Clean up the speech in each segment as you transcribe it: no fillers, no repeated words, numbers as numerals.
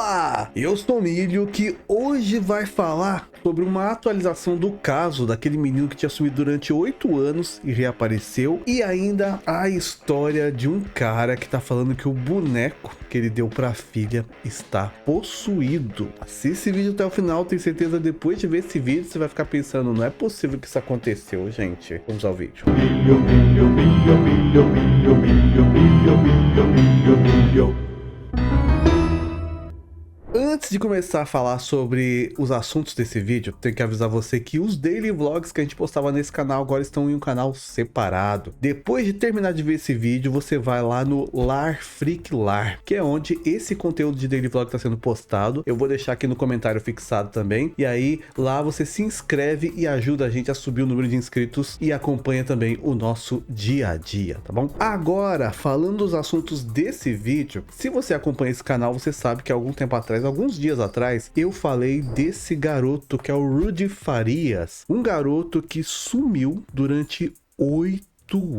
Olá, eu sou o Milho, que hoje vai falar sobre uma atualização do caso daquele menino que tinha sumido durante 8 anos e reapareceu, e ainda a história de um cara que tá falando que o boneco que ele deu pra filha está possuído. Assista esse vídeo até o final, tenho certeza depois de ver esse vídeo você vai ficar pensando, não é possível que isso aconteceu, gente. Vamos ao vídeo. Milho, milho, milho, milho, milho, milho, milho, milho, milho, milho. Antes de começar a falar sobre os assuntos desse vídeo, tenho que avisar você que os daily vlogs que a gente postava nesse canal agora estão em um canal separado. Depois de terminar de ver esse vídeo, você vai lá no Lar Freak Lar, que é onde esse conteúdo de daily vlog está sendo postado. Eu vou deixar aqui no comentário fixado também. E aí, lá você se inscreve e ajuda a gente a subir o número de inscritos e acompanha também o nosso dia a dia, tá bom? Agora, falando dos assuntos desse vídeo, se você acompanha esse canal, você sabe que há algum tempo atrás, alguns dias atrás, eu falei desse garoto que é o Rudy Farias, um garoto que sumiu durante 8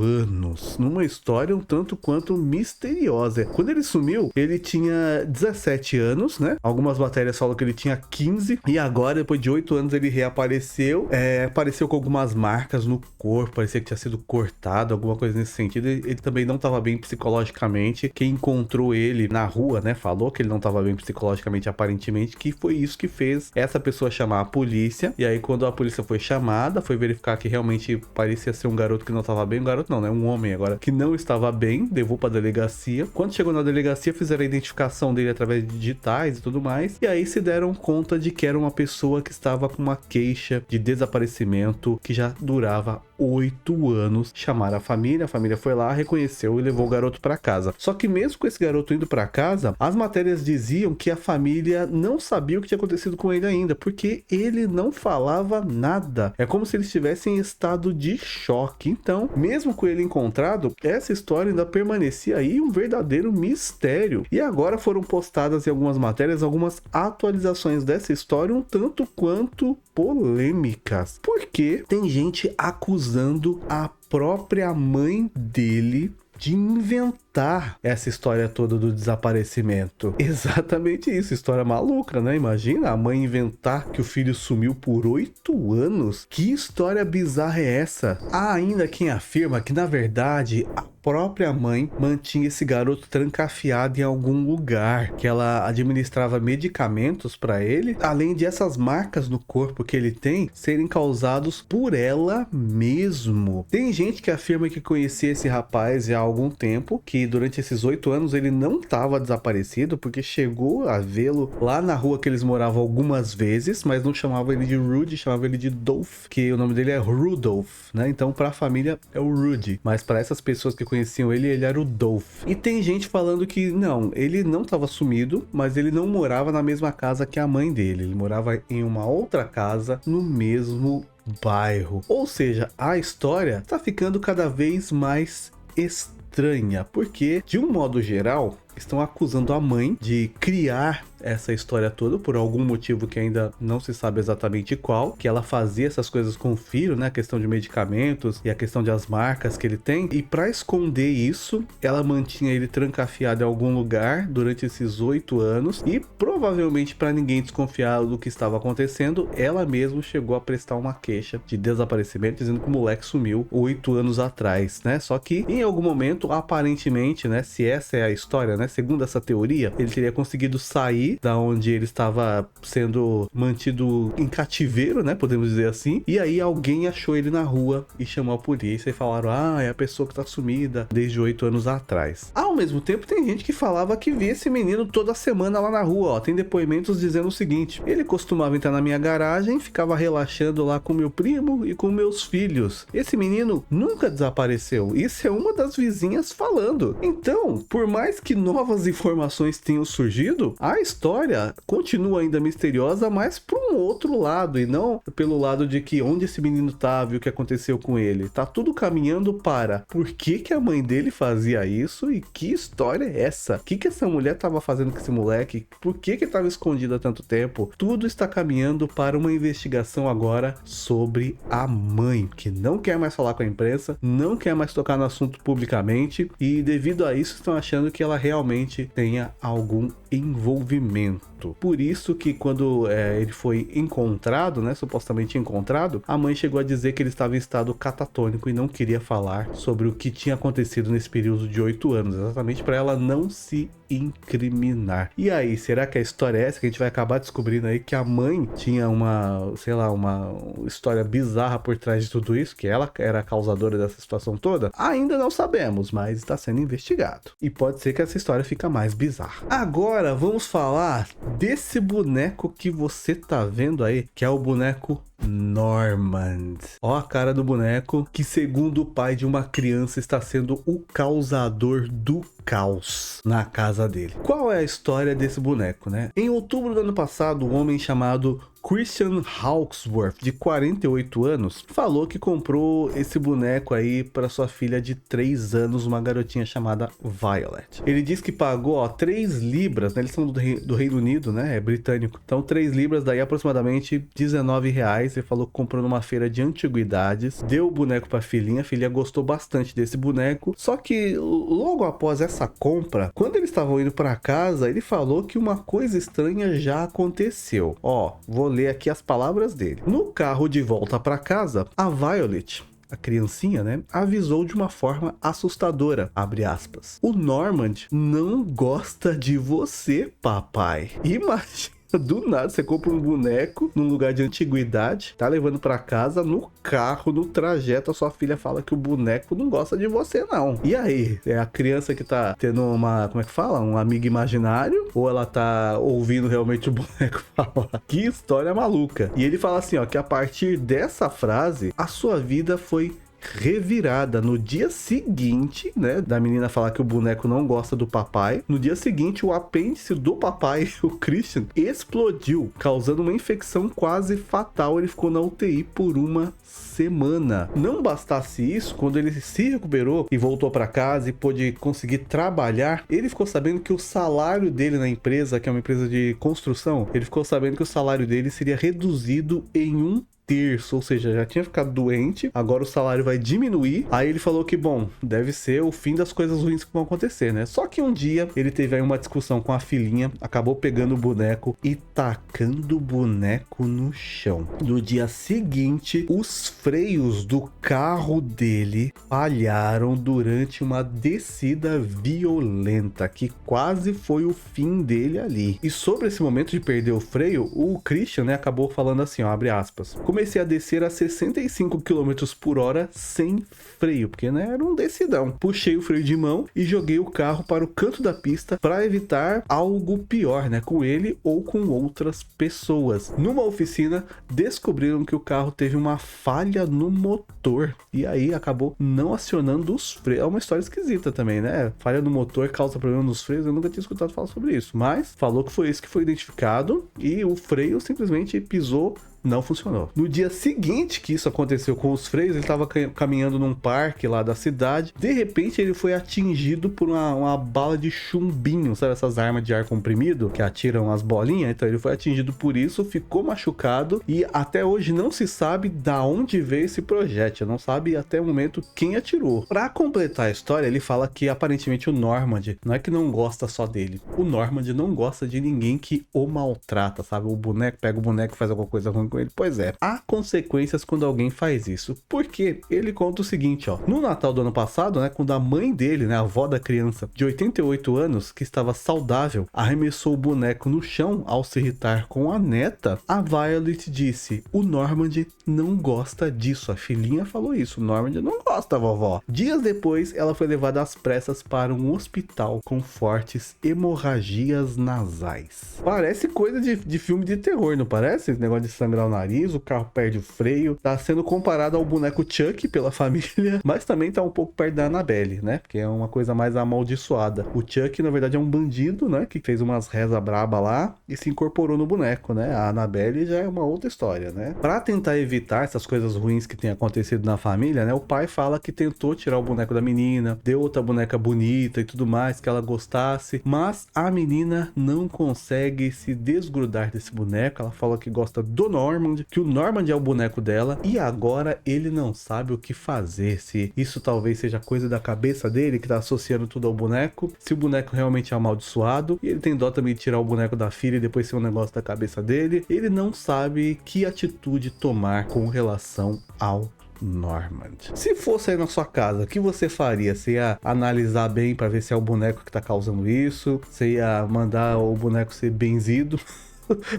anos, numa história um tanto quanto misteriosa. Quando ele sumiu, ele tinha 17 anos, né? Algumas matérias falam que ele tinha 15, e agora, depois de 8 anos, ele reapareceu. Apareceu com algumas marcas no corpo, parecia que tinha sido cortado, alguma coisa nesse sentido. Ele também não estava bem psicologicamente. Quem encontrou ele na rua, né, falou que ele não estava bem psicologicamente, aparentemente, que foi isso que fez essa pessoa chamar a polícia. E aí, quando a polícia foi chamada, foi verificar que realmente parecia ser um garoto que não estava bem, um garoto não, né? Um homem agora que não estava bem, levou pra delegacia. Quando chegou na delegacia, fizeram a identificação dele através de digitais e tudo mais. E aí se deram conta de que era uma pessoa que estava com uma queixa de desaparecimento que já durava 8 anos. Chamaram a família foi lá, reconheceu e levou o garoto para casa. Só que mesmo com esse garoto indo para casa, as matérias diziam que a família não sabia o que tinha acontecido com ele ainda, porque ele não falava nada. É como se ele estivesse em estado de choque. Então, mesmo com ele encontrado, essa história ainda permanecia aí um verdadeiro mistério. E agora foram postadas em algumas matérias algumas atualizações dessa história um tanto quanto polêmicas, porque tem gente acusando a própria mãe dele de inventar essa história toda do desaparecimento. Exatamente isso, história maluca, né? Imagina a mãe inventar que o filho sumiu por 8 anos. Que história bizarra é essa? Há ainda quem afirma que, na verdade, a própria mãe mantinha esse garoto trancafiado em algum lugar, que ela administrava medicamentos para ele, além de essas marcas no corpo que ele tem serem causados por ela mesmo. Tem gente que afirma que conhecia esse rapaz há algum tempo, que durante esses 8 anos ele não estava desaparecido, porque chegou a vê-lo lá na rua que eles moravam algumas vezes, mas não chamava ele de Rudy, chamava ele de Dolph, que o nome dele é Rudolph, né? Então para a família é o Rudy, mas para essas pessoas que conheciam ele era o Dolph. E tem gente falando que não, ele não estava sumido, mas ele não morava na mesma casa que a mãe dele, ele morava em uma outra casa no mesmo bairro. Ou seja, a história tá ficando cada vez mais estranha, porque de um modo geral estão acusando a mãe de criar essa história toda por algum motivo que ainda não se sabe exatamente qual, que ela fazia essas coisas com o filho, né, a questão de medicamentos e a questão das marcas que ele tem, e para esconder isso, ela mantinha ele trancafiado em algum lugar durante esses 8 anos, e provavelmente para ninguém desconfiar do que estava acontecendo, ela mesma chegou a prestar uma queixa de desaparecimento, dizendo que o moleque sumiu 8 anos atrás, né, só que em algum momento, aparentemente, né, se essa é a história, né, segundo essa teoria, ele teria conseguido sair da onde ele estava sendo mantido em cativeiro, né, podemos dizer assim, e aí alguém achou ele na rua e chamou a polícia e falaram, é a pessoa que tá sumida desde 8 anos atrás. Ao mesmo tempo, tem gente que falava que via esse menino toda semana lá na rua, ó, tem depoimentos dizendo o seguinte, ele costumava entrar na minha garagem, ficava relaxando lá com meu primo e com meus filhos. Esse menino nunca desapareceu, isso é uma das vizinhas falando. Então, por mais que novas informações tenham surgido, a história continua ainda misteriosa, mas por um outro lado, e não pelo lado de que onde esse menino estava e o que aconteceu com ele. Tá tudo caminhando para por que a mãe dele fazia isso e que história é essa? O que essa mulher estava fazendo com esse moleque? Por que ele estava escondido há tanto tempo? Tudo está caminhando para uma investigação agora sobre a mãe, que não quer mais falar com a imprensa, não quer mais tocar no assunto publicamente, e devido a isso estão achando que ela realmente tenha algum envolvimento. Por isso que quando ele foi encontrado, né, supostamente encontrado, a mãe chegou a dizer que ele estava em estado catatônico e não queria falar sobre o que tinha acontecido nesse período de 8 anos, exatamente para ela não se incriminar. E aí, será que a história é essa que a gente vai acabar descobrindo aí que a mãe tinha uma, sei lá, uma história bizarra por trás de tudo isso, que ela era a causadora dessa situação toda? Ainda não sabemos, mas está sendo investigado. E pode ser que essa história fique mais bizarra. Agora, vamos falar desse boneco que você tá vendo aí, que é o boneco Normand. Ó a cara do boneco, que segundo o pai de uma criança está sendo o causador do caos na casa dele. Qual é a história desse boneco, né? Em outubro do ano passado, um homem chamado Christian Hawksworth, de 48 anos, falou que comprou esse boneco aí para sua filha de 3 anos, uma garotinha chamada Violet. Ele disse que pagou 3 libras, né? Eles são do Reino Unido, né? É britânico. Então 3 libras, daí aproximadamente 19 reais. Ele falou que comprou numa feira de antiguidades, deu o boneco para a filha gostou bastante desse boneco. Só que logo após essa compra, quando eles estavam indo para casa, ele falou que uma coisa estranha já aconteceu. Ó, vou ler aqui as palavras dele. No carro de volta para casa, a Violet, a criancinha, né, avisou de uma forma assustadora, abre aspas: "O Normand não gosta de você, papai." Imagina. Do nada, você compra um boneco num lugar de antiguidade, tá levando pra casa, no carro, no trajeto, a sua filha fala que o boneco não gosta de você, não. E aí? É a criança que tá tendo uma, como é que fala? Um amigo imaginário? Ou ela tá ouvindo realmente o boneco falar? Que história maluca. E ele fala assim, ó, que a partir dessa frase, a sua vida foi revirada. No dia seguinte, né, da menina falar que o boneco não gosta do papai, no dia seguinte o apêndice do papai, o Christian, explodiu, causando uma infecção quase fatal. Ele ficou na UTI por uma semana. Não bastasse isso, quando ele se recuperou e voltou para casa e pôde conseguir trabalhar, ele ficou sabendo que o salário dele na empresa, que é uma empresa de construção, ele ficou sabendo que o salário dele seria reduzido em 1/3, ou seja, já tinha ficado doente, agora o salário vai diminuir. Aí ele falou que, bom, deve ser o fim das coisas ruins que vão acontecer, né? Só que um dia ele teve aí uma discussão com a filhinha, acabou pegando o boneco e tacando o boneco no chão. No dia seguinte, os freios do carro dele falharam durante uma descida violenta, que quase foi o fim dele ali. E sobre esse momento de perder o freio, o Christian, né, acabou falando assim, ó, abre aspas: "Comecei a descer a 65 km por hora sem freio", porque, né, era um decidão. "Puxei o freio de mão e joguei o carro para o canto da pista para evitar algo pior, né, com ele ou com outras pessoas. Numa oficina, descobriram que o carro teve uma falha no motor e aí acabou não acionando os freios." É uma história esquisita também, né? Falha no motor causa problema nos freios. Eu nunca tinha escutado falar sobre isso, mas falou que foi isso que foi identificado e o freio simplesmente pisou, não funcionou. No dia seguinte que isso aconteceu com os freios, ele estava caminhando num parque lá da cidade. De repente, ele foi atingido por uma bala de chumbinho, sabe essas armas de ar comprimido que atiram as bolinhas? Então ele foi atingido por isso, ficou machucado e até hoje não se sabe da onde veio esse projétil, não sabe até o momento quem atirou. Para completar a história, ele fala que aparentemente o Normand não é que não gosta só dele, o Normand não gosta de ninguém que o maltrata, sabe? O boneco pega o boneco e faz alguma coisa ruim com ele. Pois é, há consequências quando alguém faz isso. Porque ele conta o seguinte, ó: no Natal do ano passado, né, quando a mãe dele, né, a avó da criança, de 88 anos, que estava saudável, arremessou o boneco no chão ao se irritar com a neta, a Violet disse: "O Normand não gosta disso." A filhinha falou isso: "O Normand não gosta, vovó." Dias depois, ela foi levada às pressas para um hospital com fortes hemorragias nasais. Parece coisa de filme de terror, não parece? Esse negócio de sangrar o nariz, o carro perde o freio. Tá sendo comparado ao boneco Chuck pela família, mas também tá um pouco perto da Annabelle, né? Porque é uma coisa mais amaldiçoada. O Chuck, na verdade, é um bandido, né? Que fez umas reza braba lá e se incorporou no boneco, né? A Annabelle já é uma outra história, né? Pra tentar evitar essas coisas ruins que tem acontecido na família, né? O pai fala que tentou tirar o boneco da menina, deu outra boneca bonita e tudo mais, que ela gostasse, mas a menina não consegue se desgrudar desse boneco. Ela fala que gosta do Normand Normand, que o Normand é o boneco dela e agora ele não sabe o que fazer. Se isso talvez seja coisa da cabeça dele, que tá associando tudo ao boneco, se o boneco realmente é amaldiçoado, e ele tem dó também de tirar o boneco da filha e depois ser um negócio da cabeça dele. Ele não sabe que atitude tomar com relação ao Normand. Se fosse aí na sua casa, o que você faria? Você ia analisar bem para ver se é o boneco que tá causando isso? Você ia mandar o boneco ser benzido?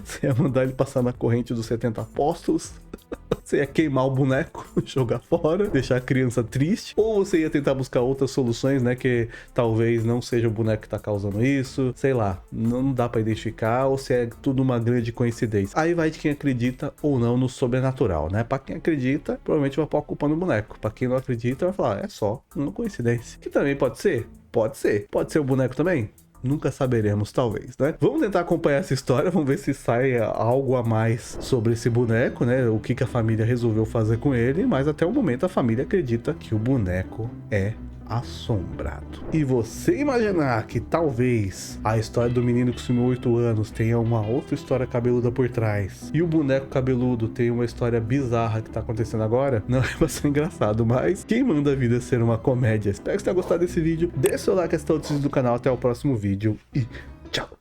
Você ia mandar ele passar na corrente dos 70 apóstolos? Você ia queimar o boneco, jogar fora, deixar a criança triste? Ou você ia tentar buscar outras soluções, né? Que talvez não seja o boneco que tá causando isso, sei lá, não dá pra identificar, ou se é tudo uma grande coincidência. Aí vai de quem acredita ou não no sobrenatural, né? Pra quem acredita, provavelmente vai pôr a culpa no boneco. Pra quem não acredita, vai falar, é só uma coincidência. Que também pode ser? Pode ser. Pode ser o boneco também? Nunca saberemos, talvez, né? Vamos tentar acompanhar essa história, vamos ver se sai algo a mais sobre esse boneco, né? O que a família resolveu fazer com ele, mas até o momento a família acredita que o boneco é assombrado. E você imaginar que talvez a história do menino que sumiu 8 anos tenha uma outra história cabeluda por trás, e o boneco cabeludo tem uma história bizarra que tá acontecendo agora, não é bastante engraçado, mas quem manda a vida ser uma comédia? Espero que você tenha gostado desse vídeo, deixa o seu like, assista outros vídeos do canal, até o próximo vídeo e tchau!